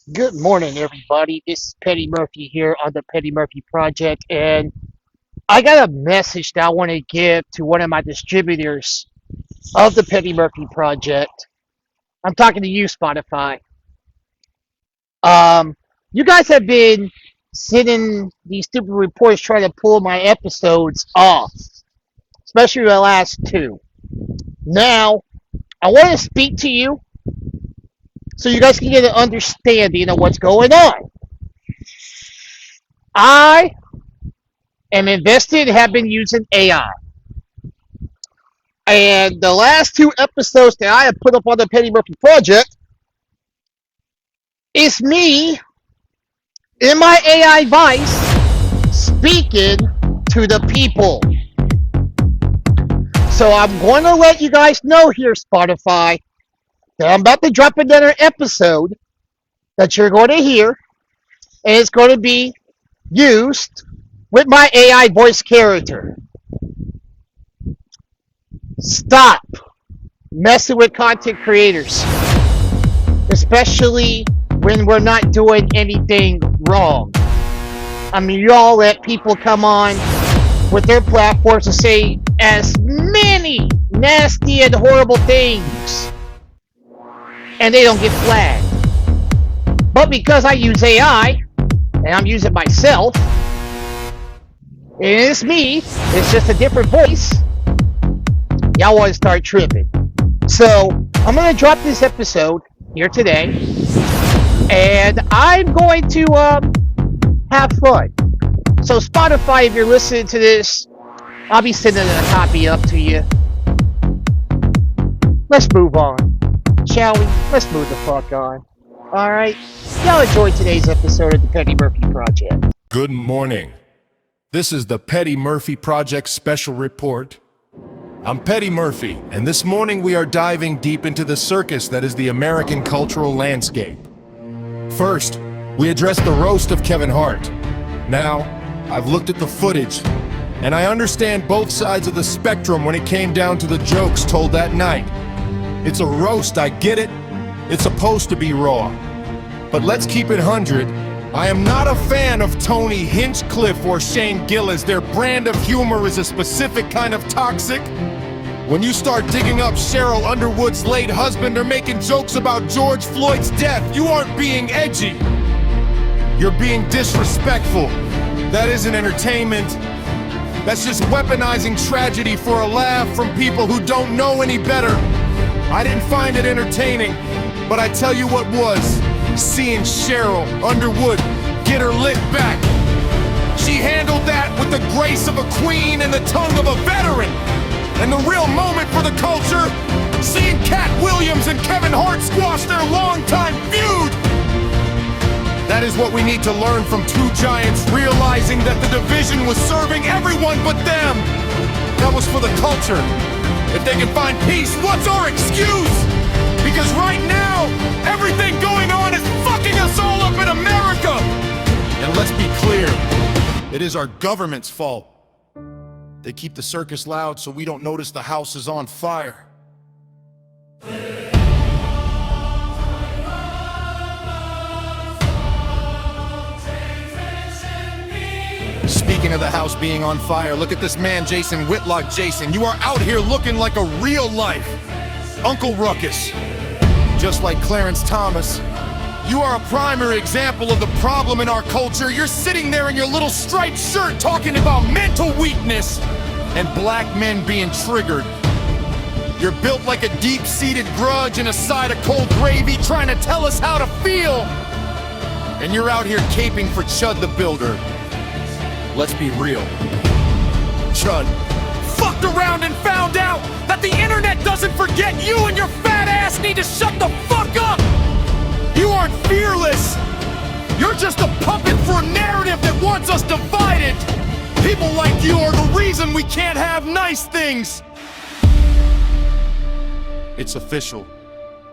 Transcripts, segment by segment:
Good morning, everybody. This is Petty Murphy here on the Petty Murphy Project, and I got a message that I want to give to one of my distributors of the Petty Murphy Project. I'm talking to you, Spotify. Um, you guys have been sending these stupid reports trying to pull my episodes off, especially the last two. Now, I want to speak to you so you guys can get an understanding of what's going on. I am invested, have been using AI. And the last two episodes that I have put up on the Petty Murphy Project is me in my AI voice speaking to the people. So I'm going to let you guys know here, Spotify, that I'm about to drop another episode that you're going to hear, and it's going to be used with my AI voice character. Stop messing with content creators, especially when we're not doing anything wrong. I mean, you all let people come on with their platforms to say as many nasty and horrible things, and they don't get flagged. But because I use AI, and I'm using myself, and it's me, it's just a different voice, y'all want to start tripping. So, I'm going to drop this episode here today, and I'm going to have fun. So Spotify, if you're listening to this, I'll be sending a copy up to you. Let's move on, shall we? Let's move the fuck on. Alright? Y'all enjoy today's episode of the Petty Murphy Project. Good morning. This is the Petty Murphy Project Special Report. I'm Petty Murphy, and this morning we are diving deep into the circus that is the American cultural landscape. First, we address the roast of Kevin Hart. Now, I've looked at the footage, and I understand both sides of the spectrum when it came down to the jokes told that night. It's a roast, I get it. It's supposed to be raw. But let's keep it 100. I am not a fan of Tony Hinchcliffe or Shane Gillis. Their brand of humor is a specific kind of toxic. When you start digging up Cheryl Underwood's late husband or making jokes about George Floyd's death, you aren't being edgy. You're being disrespectful. That isn't entertainment. That's just weaponizing tragedy for a laugh from people who don't know any better. I didn't find it entertaining, but I tell you what was. Seeing Cheryl Underwood get her lick back. She handled that with the grace of a queen and the tongue of a veteran. And the real moment for the culture, seeing Cat Williams and Kevin Hart squash their longtime feud. That is what we need to learn from two giants realizing that the division was serving everyone but them. That was for the culture. If they can find peace, what's our excuse? Because right now, everything going on is fucking us all up in America! And let's be clear, it is our government's fault. They keep the circus loud so we don't notice the house is on fire. Speaking of the house being on fire, look at this man, Jason Whitlock. Jason, you are out here looking like a real life Uncle Ruckus. Just like Clarence Thomas, you are a primary example of the problem in our culture. You're sitting there in your little striped shirt talking about mental weakness and black men being triggered. You're built like a deep-seated grudge and a side of cold gravy trying to tell us how to feel. And you're out here caping for Chud the Builder. Let's be real. Chud fucked around and found out that the internet doesn't forget you, and your fat ass need to shut the fuck up! You aren't fearless! You're just a puppet for a narrative that wants us divided! People like you are the reason we can't have nice things! It's official.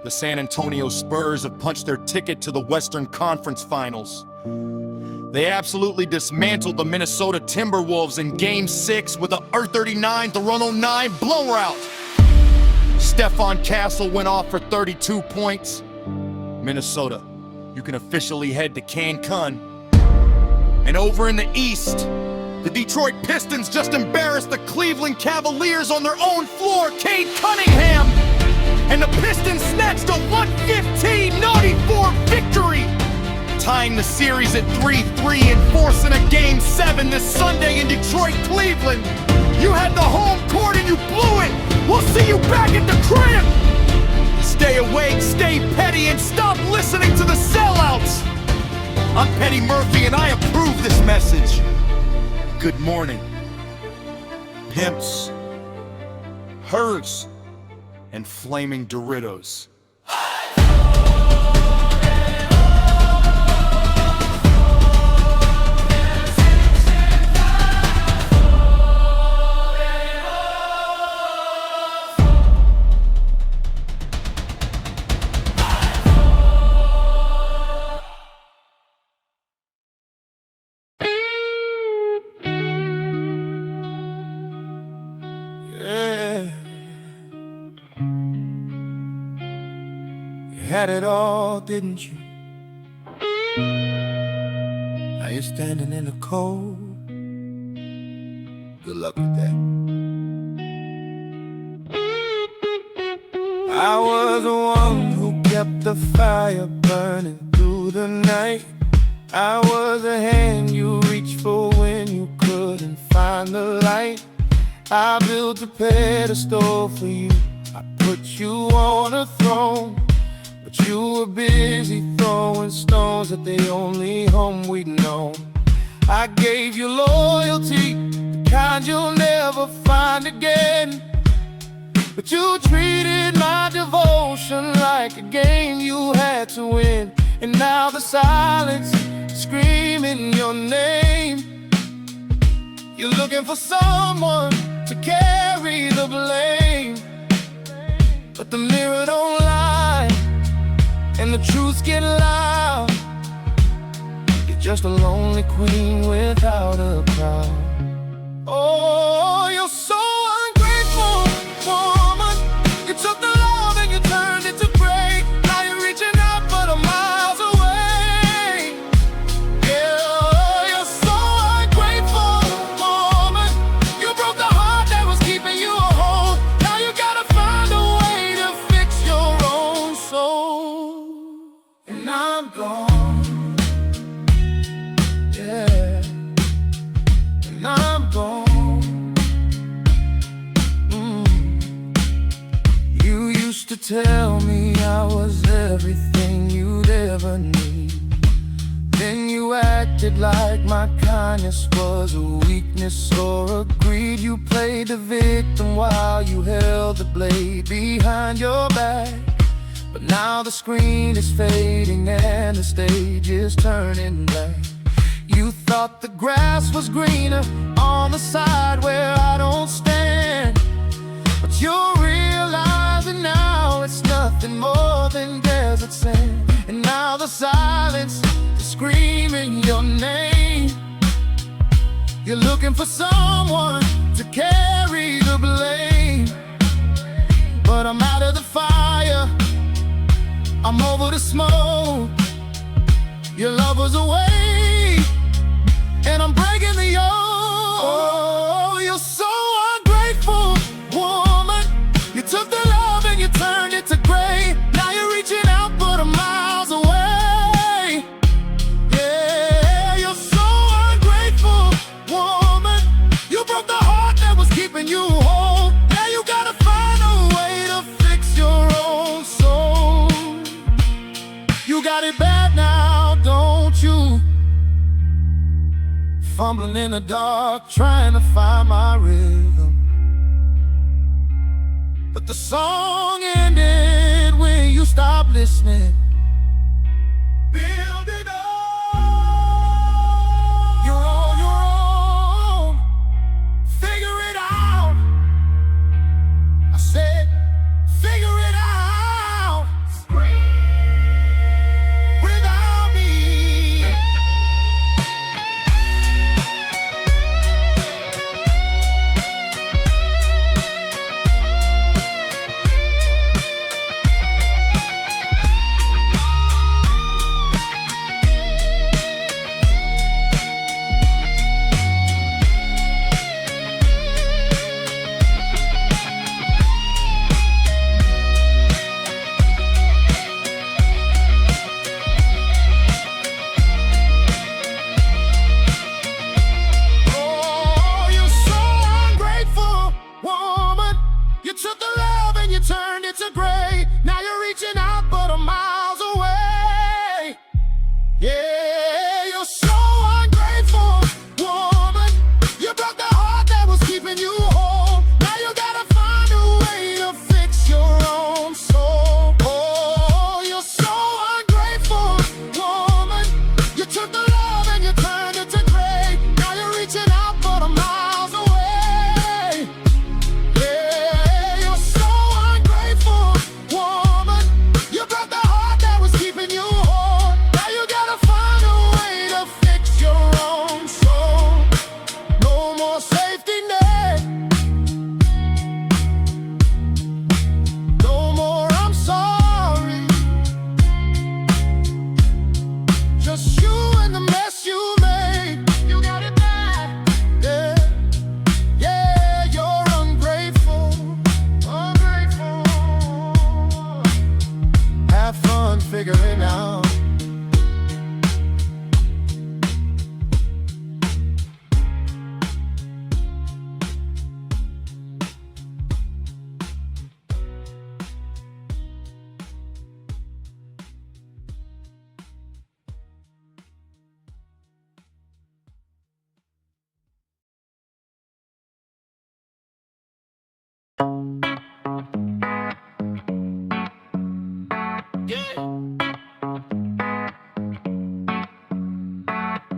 The San Antonio Spurs have punched their ticket to the Western Conference Finals. They absolutely dismantled the Minnesota Timberwolves in Game 6 with a R39 to run 09 blowout. Stephon Castle went off for 32 points. Minnesota, you can officially head to Cancun. And over in the East, the Detroit Pistons just embarrassed the Cleveland Cavaliers on their own floor. Cade Cunningham and the Pistons snatched a 115-94 victory, tying the series at 3-3 and forcing a Game 7 this Sunday in Detroit, Cleveland. You had the home court and you blew it. We'll see you back at the crib. Stay awake, stay petty, and stop listening to the sellouts. I'm Petty Murphy and I approve this message. Good morning, pimps, herds, and flaming Doritos. Had it all, didn't you? Now you're standing in the cold. Good luck with that. I was the one who kept the fire burning through the night. I was a hand you reached for when you couldn't find the light. I built a pedestal for you, I put you on a throne. But you were busy throwing stones at the only home we'd known. I gave you loyalty, the kind you'll never find again. But you treated my devotion like a game you had to win. And now the silence screaming your name. You're looking for someone to carry the blame, but the mirror don't lie, and the truths get loud. You're just a lonely queen without a crown. Oh, you're so ungrateful, woman. You took the love and you turned it to gray. Now you're reaching out but I'm miles away. Yeah, you're so ungrateful, woman. You broke the heart that was keeping you whole. Now you gotta find a way to fix your own soul. And I'm gone, yeah, and I'm gone. You used to tell me I was everything you'd ever need. Then you acted like my kindness was a weakness or a greed. You played the victim while you held the blade behind your back. But now the screen is fading and the stage is turning black. You thought the grass was greener on the side where I don't stand, but you're realizing now it's nothing more than desert sand. And now the silence is screaming your name. You're looking for someone to carry the blame, but I'm out of the fire, I'm over the smoke. Your love was away, and I'm breaking the yoke. Oh, you're so ungrateful, woman. You took the love and you turned it to gray. Now you're reaching out but I'm miles away. Yeah, you're so ungrateful, woman. You broke the heart that was keeping you whole. Now you gotta find a way to fix your own soul. You got it bad now, don't you? Fumbling in the dark, trying to find my rhythm, but the song ended when you stopped listening. Build it up. You're on your own. Figure it out. I said, figure it out. Without me.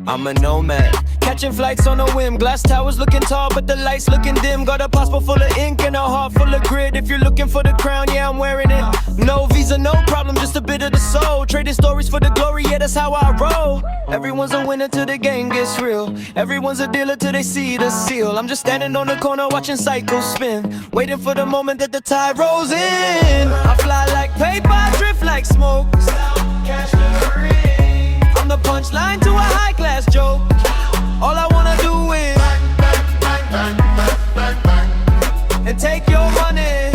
I'm a nomad, catching flights on a whim. Glass towers looking tall, but the lights looking dim. Got a passport full of ink and a heart full of grit. If you're looking for the crown, yeah, I'm wearing it. No visa, no problem, just a bit of the soul. Trading stories for the glory, yeah, that's how I roll. Everyone's a winner till the game gets real. Everyone's a dealer till they see the seal. I'm just standing on the corner watching cycles spin, waiting for the moment that the tide rolls in. I fly like paper, I drift like smoke. I'm the punchline to a high-class joke. All I wanna do is and take your money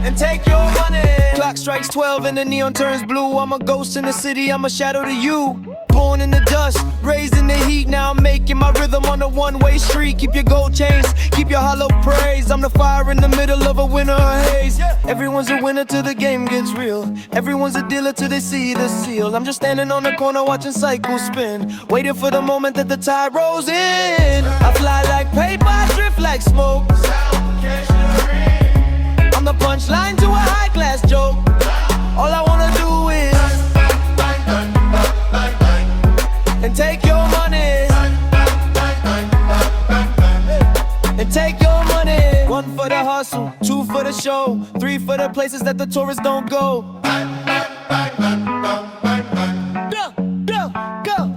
and take your money. Clock strikes 12 and the neon turns blue. I'm a ghost in the city, I'm a shadow to you. Born in the dust, raised in the heat. Now I'm making my rhythm on a one-way street. Keep your gold chains, keep your hollow praise. I'm the fire in the middle of a winter haze. Everyone's a winner till the game gets real. Everyone's a dealer till they see the seal. I'm just standing on the corner watching cycles spin, waiting for the moment that the tide rolls in. I fly like paper, I drift like smoke. I'm the punchline to a high-class joke. All I wanna do is and take your money and take your money. One for the hustle, two for the show, three for the places that the tourists don't go. Go, go, go.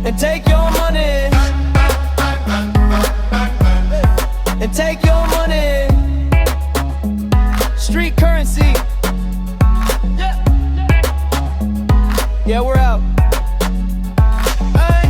And take your money and take your money. Street currency. Yeah, we're out. Hey.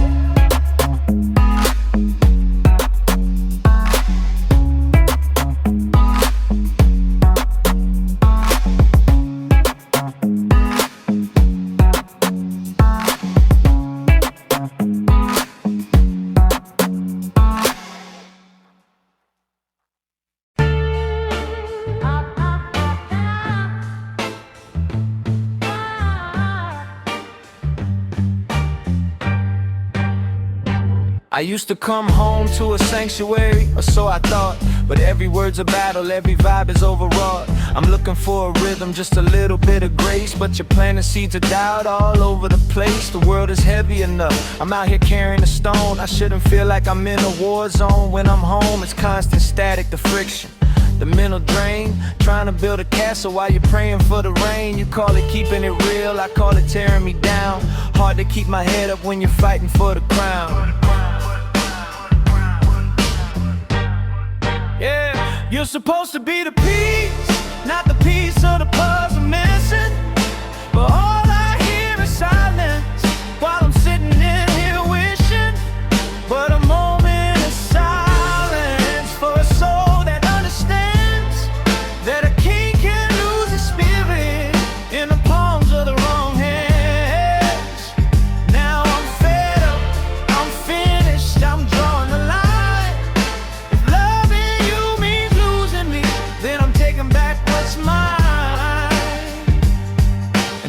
I used to come home to a sanctuary, or so I thought. But every word's a battle, every vibe is overwrought. I'm looking for a rhythm, just a little bit of grace. But you're planting seeds of doubt all over the place. The world is heavy enough, I'm out here carrying a stone. I shouldn't feel like I'm in a war zone. When I'm home, it's constant static, the friction, the mental drain. Trying to build a castle while you're praying for the rain. You call it keeping it real, I call it tearing me down. Hard to keep my head up when you're fighting for the crown. Yeah, you're supposed to be the piece, not the piece of the puzzle missing. But all I hear is silence while I'm sitting in here wishing. But a moment of silence for a soul that understands that a king can lose his spirit in the palms of the wrong hands. Now I'm fed up, I'm finished, I'm drawing the line.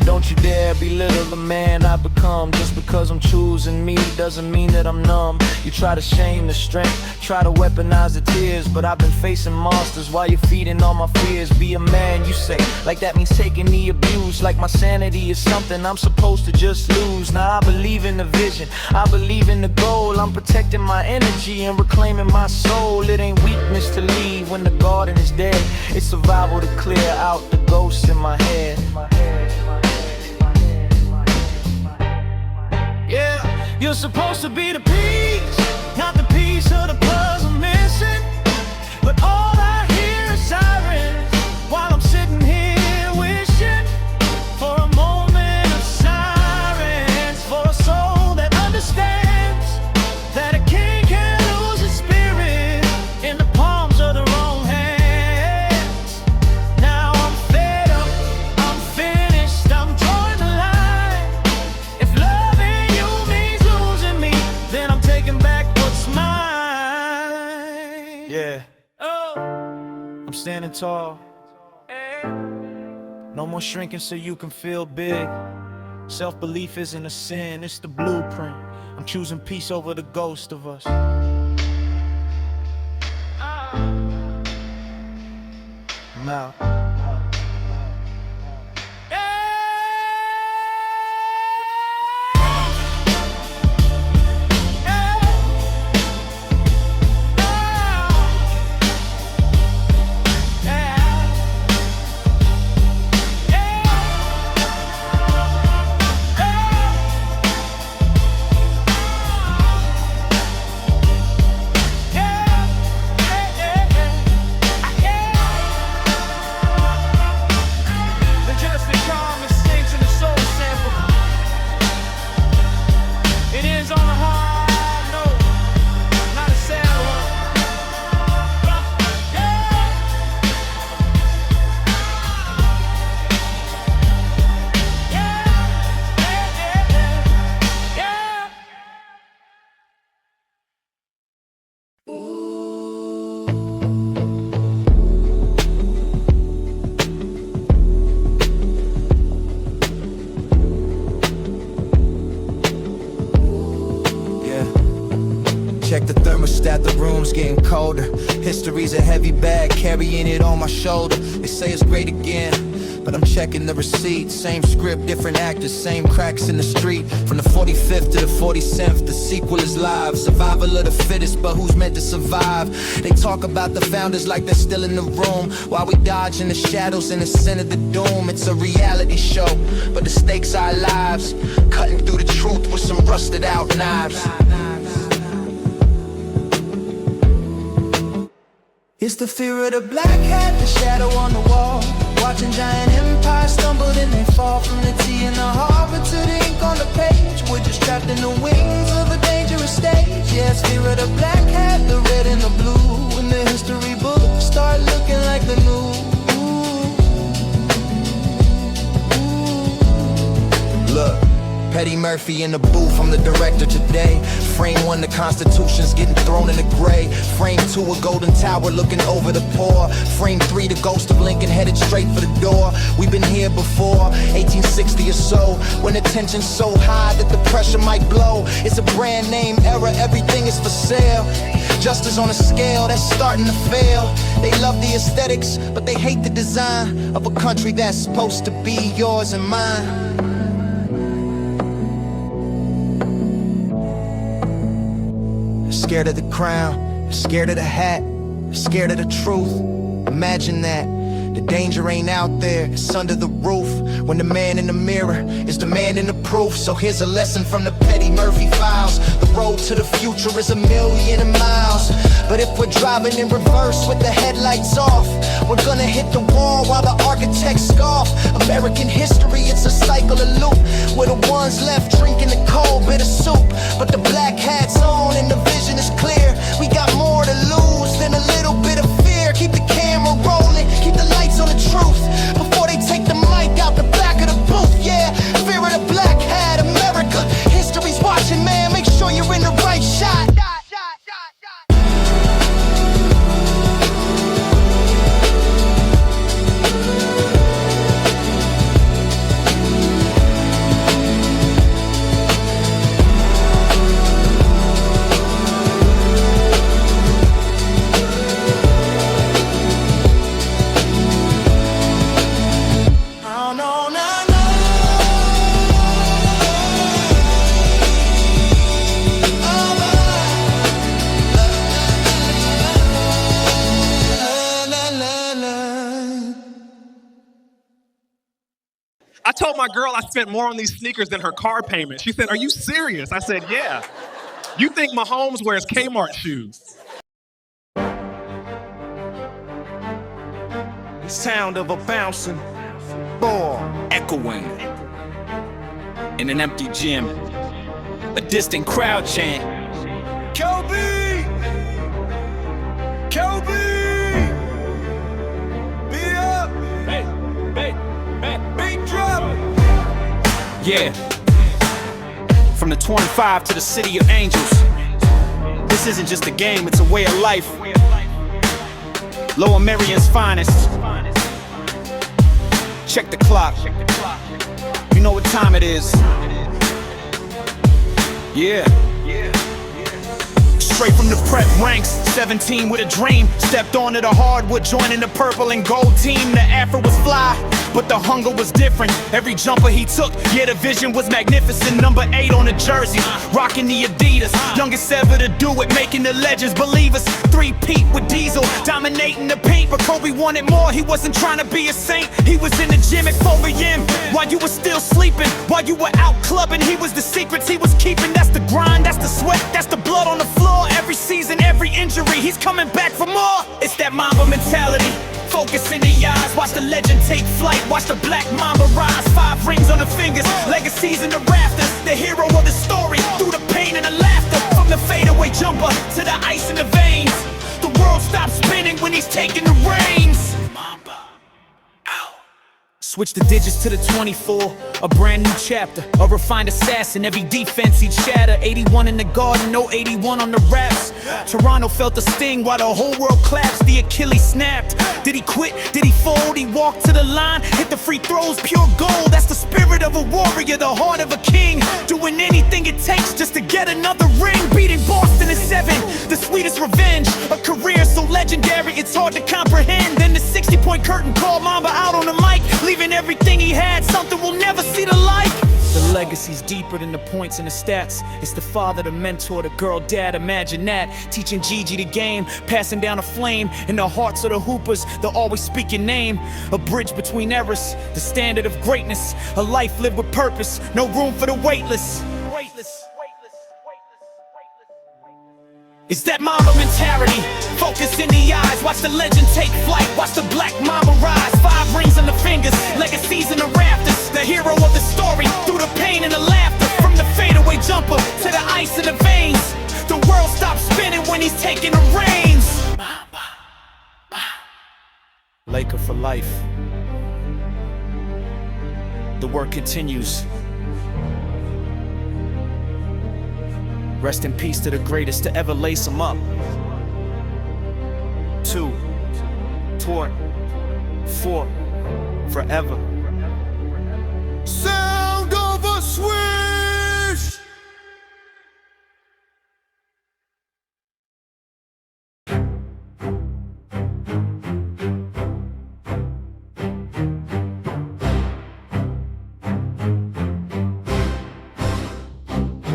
Don't you dare belittle the man I become. Just because I'm choosing me doesn't mean that I'm numb. You try to shame the strength, try to weaponize the tears, but I've been facing monsters while you're feeding all my fears. Be a man, you say, like that means taking the abuse. Like my sanity is something I'm supposed to just lose. Now I believe in the vision, I believe in the goal. I'm protecting my energy and reclaiming my soul. It ain't weakness to leave when the garden is dead. It's survival to clear out the ghosts in my head. Yeah, you're supposed to be the piece, not the piece of the puzzle missing. But all I hear is sirens while I'm sitting here wishing for a moment of silence, for a soul that understands that a king can lose his spirit in the palms of the wrong hands. Now I'm fed up, I'm finished, I'm drawing the line. If loving you means losing me, then I'm taking back what's mine. Yeah. Oh, I'm standing tall. No more shrinking so you can feel big. Self-belief isn't a sin, it's the blueprint. I'm choosing peace over the ghost of us. I'm out. Yeah. thermostat, the room's getting colder. History's a heavy bag, carrying it on my shoulder. They say it's great again, but I'm checking the receipt. Same script, different actors, same cracks in the street. From the 45th to the 47th, the sequel is live. Survival of the fittest, but who's meant to survive? They talk about the founders like they're still in the room, while we dodge in the shadows in the center of the doom. It's a reality show, but the stakes are our lives. Cutting through the truth with some rusted out knives. It's the fear of the black hat, the shadow on the wall. Watching giant empires stumble, then they fall. From the tea in the harbor to the ink on the page. We're just trapped in the wings of a dangerous stage. Yeah, it's fear of the black hat, the red and the blue. When the history books start looking like the news. Look, Petty Murphy in the booth, I'm the director today. Frame 1, the Constitution's getting thrown in the gray. Frame 2, a golden tower looking over the poor. Frame 3, the ghost of Lincoln headed straight for the door. We've been here before, 1860 or so, when the tension's so high that the pressure might blow. It's a brand name era, everything is for sale. Justice on a scale that's starting to fail. They love the aesthetics, but they hate the design of a country that's supposed to be yours and mine. Scared of the crown, scared of the hat, scared of the truth. Imagine that. The danger ain't out there, it's under the roof. When the man in the mirror is demanding the proof. So here's a lesson from the Petty Murphy files. The road to the future is 1,000,000 miles. But if we're driving in reverse with the headlights off, we're gonna hit the wall while the architects scoff. American history, it's a cycle of loop. We're the ones left drinking the cold bitter soup. But the black hat's on and the vision is clear. We got more to lose than a little bit of fear. Keep the camera rolling, keep the lights on the truth before they take the mic out the back of the booth. Yeah, fear of the black hat, America. History's watching, man. Make sure you're in the right shot. I told my girl I spent more on these sneakers than her car payment. She said, "Are you serious?" I said, "Yeah." You think Mahomes wears Kmart shoes? The sound of a bouncing ball echoing in an empty gym. A distant crowd chant, "Kobe! Kobe! Be up! Hey, hey, hey, beat drop!" Yeah. From the 25 to the city of angels. This isn't just a game, it's a way of life. Lower Merion's finest. Check the clock. You know what time it is. Yeah. Straight from the prep ranks, 17 with a dream. Stepped onto the hardwood, joining the purple and gold team. The afro was fly, but the hunger was different. Every jumper he took, yeah, the vision was magnificent. Number 8 on the jersey, rocking the Adidas. Youngest ever to do it, making the legends believe us. 3-peat with Diesel, dominating the paint. But Kobe wanted more, he wasn't trying to be a saint. He was in the gym at 4 a.m. while you were still sleeping. While you were out clubbing, he was the secrets he was keeping. That's the grind, that's the sweat, that's the blood on the floor. Every season, every injury, he's coming back for more. It's that Mamba mentality. Focus in the eyes, watch the legend take flight. Watch the black Mamba rise. 5 rings on the fingers, legacies in the rafters. The hero of the story, through the pain and the laughter. From the fadeaway jumper to the ice in the veins. The world stops spinning when he's taking the reins. Mamba, ow, Switch the digits to the 24, a brand new chapter. A refined assassin, every defense he'd shatter. 81 in the garden, no 81 on the raps. Toronto felt the sting while the whole world claps. The Achilles snapped. Did he quit? Did he fold? He walked to the line, hit the free throws, pure gold. That's the spirit of a warrior, the heart of a king. Doing anything it takes just to get another ring. Beating Boston in 7, the sweetest revenge. A career so legendary, it's hard to comprehend. Then the 60-point curtain called Mamba out on the mic, leaving everything he had, something we'll never see the like. The legacy's deeper than the points and the stats. It's the father, the mentor, the girl, dad, imagine that. Teaching Gigi the game, passing down a flame. In the hearts of the hoopers, they'll always speak your name. A bridge between eras, the standard of greatness. A life lived with purpose, no room for the weightless. It's that Mamba mentality, focus in the eyes. Watch the legend take flight, watch the black Mamba rise. 5 rings on the fingers, legacies in the rafters. The hero of the story, through the pain and the laughter. From the fadeaway jumper to the ice in the veins. The world stops spinning when he's taking the reins. Laker for life. The work continues. Rest in peace to the greatest to ever lace them up. 2, toward 4, forever. Sound of a swish.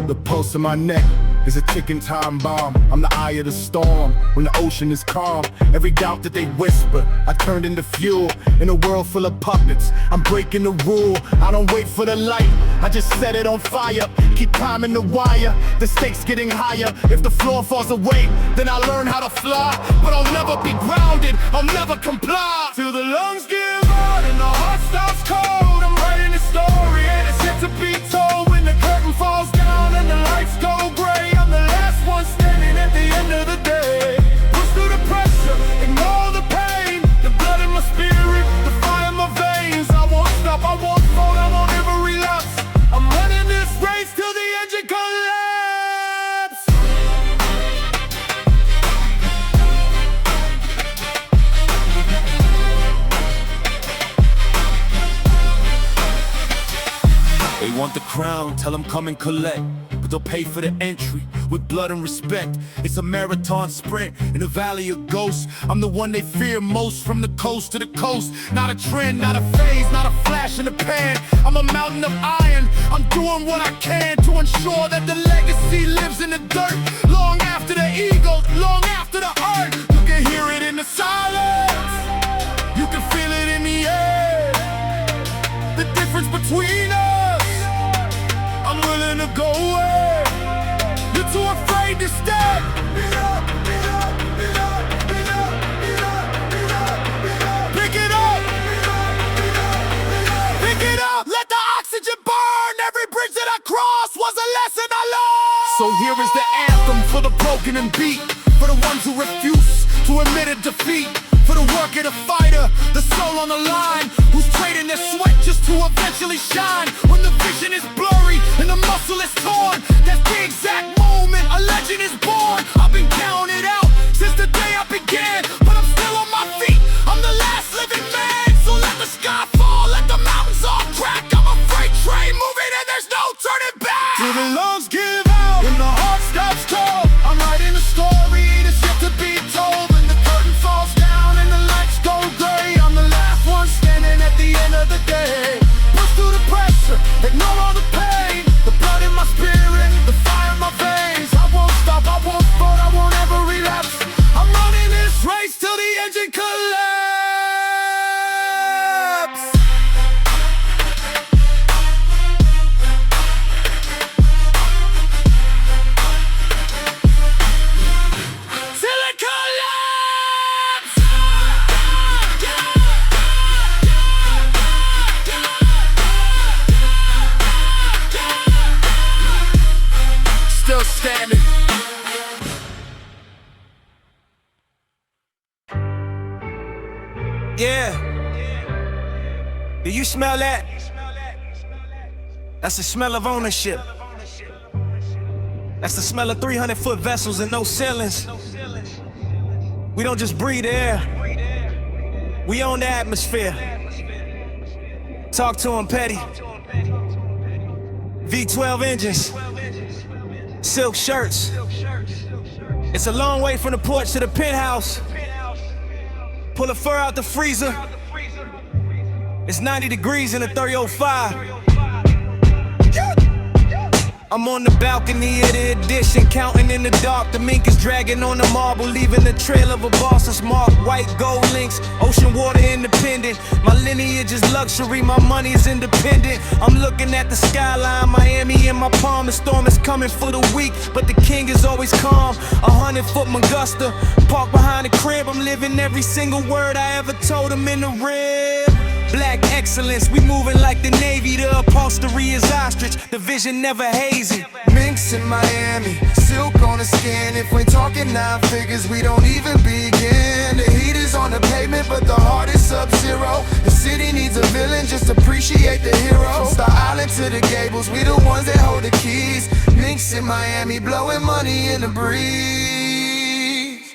The pulse in my neck is a ticking time bomb. I'm the eye of the storm when the ocean is calm. Every doubt that they whisper, I turned into fuel. In a world full of puppets, I'm breaking the rule. I don't wait for the light, I just set it on fire. Keep climbing the wire, the stakes getting higher. If the floor falls away, then I learn how to fly. But I'll never be grounded, I'll never comply. Till the lungs give out and the heart stops cold. I'm writing a story and it's yet to be told. When the curtain falls down and the lights go gray, I'm the last one standing at the end of the day. Push through the pressure, ignore the pain. The blood in my spirit, the fire in my veins. I won't stop, I won't fall, I won't ever relapse. I'm running this race till the engine collapse. They want the crown, tell them come and collect. But they'll pay for the entry with blood and respect. It's a marathon sprint in the valley of ghosts. I'm the one they fear most, from the coast to the coast. Not a trend, not a phase, not a flash in the pan. I'm a mountain of iron, I'm doing what I can to ensure that the legacy lives in the dirt. Long after the ego, long after the art. You can hear it in the silence, you can feel it in the air. The difference between us, I'm willing to go where you're too afraid to step. Pick it up, pick it up, let the oxygen burn. Every bridge that I cross was a lesson I learned. So here is the anthem for the broken and beat, for the ones who refuse to admit a defeat, for the work of the fighter, the soul on the line, who's trading their sweat just to eventually shine. When the vision is blurry and the muscle is torn, that's the exact moment a legend is born. I've been counted out since the day I began, but I'm still on my feet, I'm the last living man. So let the sky fall, let the mountains all crack. I'm a freight train moving and there's no turning back. Till the lungs give out and the heart stops cold, I'm writing a story that's yet to be told. When the curtain falls down and the lights go gray, I'm the last one standing at the end of the day. Push through the pressure, ignore all the pain. The blood in my spirit, the fire in my veins. I won't stop, I won't fall, I won't ever relapse. I'm running Do you smell that? That's the smell of ownership. That's the smell of 300-foot vessels and no ceilings. We don't just breathe the air. We own the atmosphere. Talk to him, Petty. V12 engines. Silk shirts. It's a long way from the porch to the penthouse. Pull a fur out the freezer. It's 90 degrees in the 305. I'm on the balcony of the addition, counting in the dark. The mink is dragging on the marble, leaving the trail of a boss that's marked. White gold links, ocean water independent. My lineage is luxury, my money is independent. I'm looking at the skyline, Miami in my palm. The storm is coming for the weak, but the king is always calm. 100-foot Mangusta, parked behind the crib. I'm living every single word I ever told him in the rib. Black excellence, we moving like the Navy. The upholstery is ostrich, the vision never hazy. Minks in Miami, silk on the skin. If we're talking 9 figures, we don't even begin. The heat is on the pavement, but the heart is sub-zero. The city needs a villain, just appreciate the hero. From Star Island to the Gables, we the ones that hold the keys. Minks in Miami, blowing money in the breeze.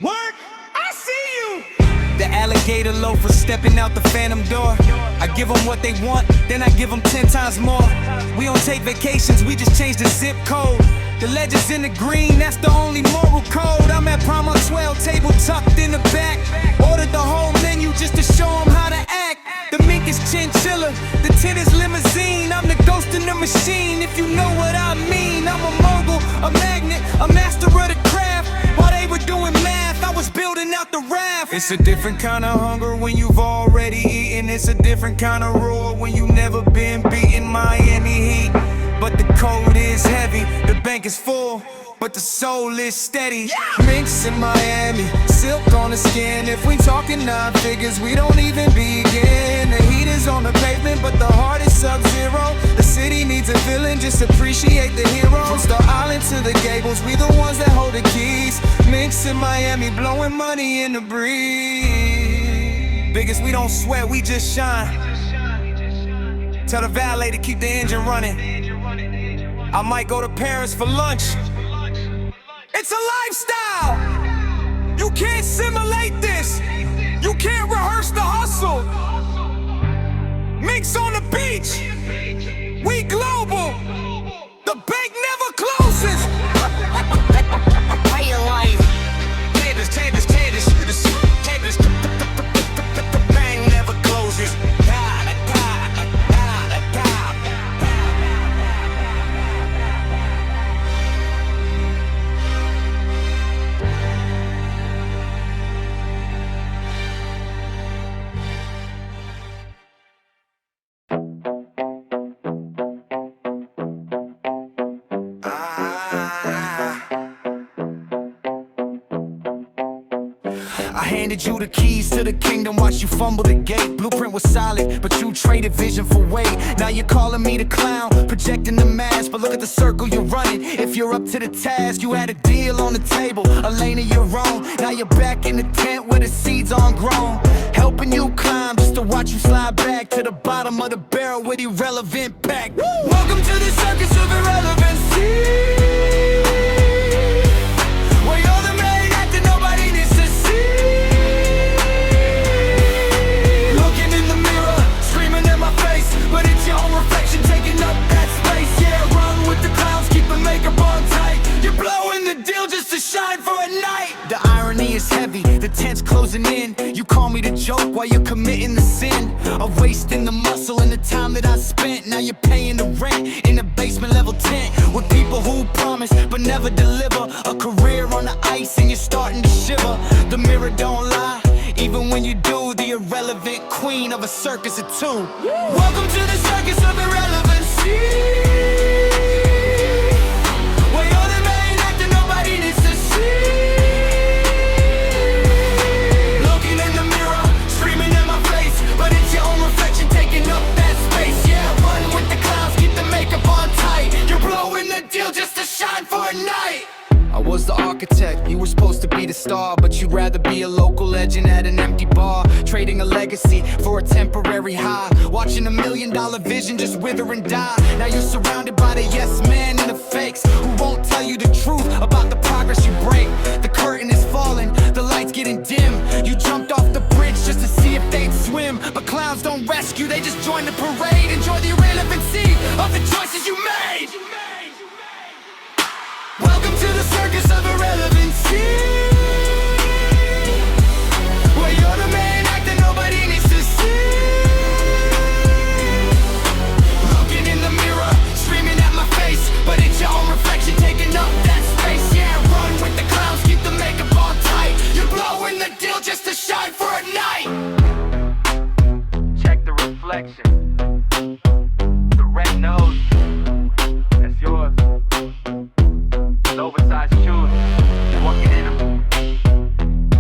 Work, I see you. The alligator loafer stepping out the phantom door. I give them what they want, then I give them 10 times more. We don't take vacations, we just change the zip code. The legends in the green, that's the only moral code. I'm at Prima 12, table tucked in the back. Ordered the whole menu just to show them how to act. The mink is chinchilla, the tent is limousine. I'm the ghost in the machine, if you know what I mean. I'm a mogul, a magnet, a master of the craft. While they were doing math, I was building out the raft. It's a different kind of hunger when you've already eaten. It's a different kind of roar when you never been beaten. Miami Heat, but the code is heavy. The bank is full, but the soul is steady. Minks in Miami, silk on the skin. If we talking 9 figures, we don't even begin. The heat is on the pavement, but the heart is sub-zero. The city needs a villain, just appreciate the hero. From Star Island to the Gables, we the ones that hold the keys. Minks in Miami, blowing money in the breeze. Biggest, we don't sweat, we just shine. Tell the valet to keep the engine running. I might go to Paris for lunch. It's a lifestyle. You can't simulate this. You can't rehearse the hustle. Minks on the beach. We global. The bank never closes. Pay your life. Tenders. The bank never closes. I handed you the keys to the kingdom, watched you fumble the gate. Blueprint was solid, but you traded vision for weight. Now you're calling me the clown, projecting the mask, but look at the circle you're running. If you're up to the task, you had a deal on the table, a lane of your own. Now you're back in the tent where the seeds aren't grown, helping you climb just to watch you slide back to the bottom of the barrel with irrelevant pack. Welcome to the circus of irrelevancy. Shine for a night. The irony is heavy, the tent's closing in. You call me the joke while you're committing the sin of wasting the muscle and the time that I spent. Now you're paying the rent in the basement level tent with people who promise but never deliver. A career on the ice and you're starting to shiver. The mirror don't lie, even when you do. The irrelevant queen of a circus of two. Welcome to the circus of irrelevancy. I was the architect, you were supposed to be the star, but you'd rather be a local legend at an empty bar, trading a legacy legacy for a temporary high. Watching $1 million vision just wither and die. Now you're surrounded by the yes men and the fakes who won't tell you the truth about the progress you break. The curtain is falling, the lights getting dim. You jumped off the bridge just to see if they'd swim, but clowns don't rescue, they just join the parade. Enjoy the irrelevancy of the choices you made. Welcome to the circus of irrelevancy, where you're the main actor nobody needs to see. Looking in the mirror, screaming at my face, but it's your own reflection taking up that space. Yeah, run with the clowns, keep the makeup on tight. You're blowing the deal just to shine for a night. Check the reflection, the red nose, that's yours. Oversized shoes, walking in them.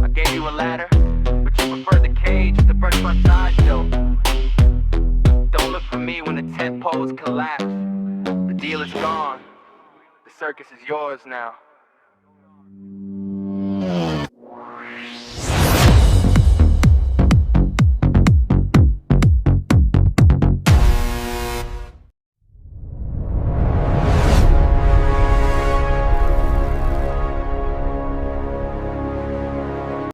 I gave you a ladder, but you prefer the cage with the brush front side still. Don't look for me when the tent poles collapse. The deal is gone, the circus is yours now.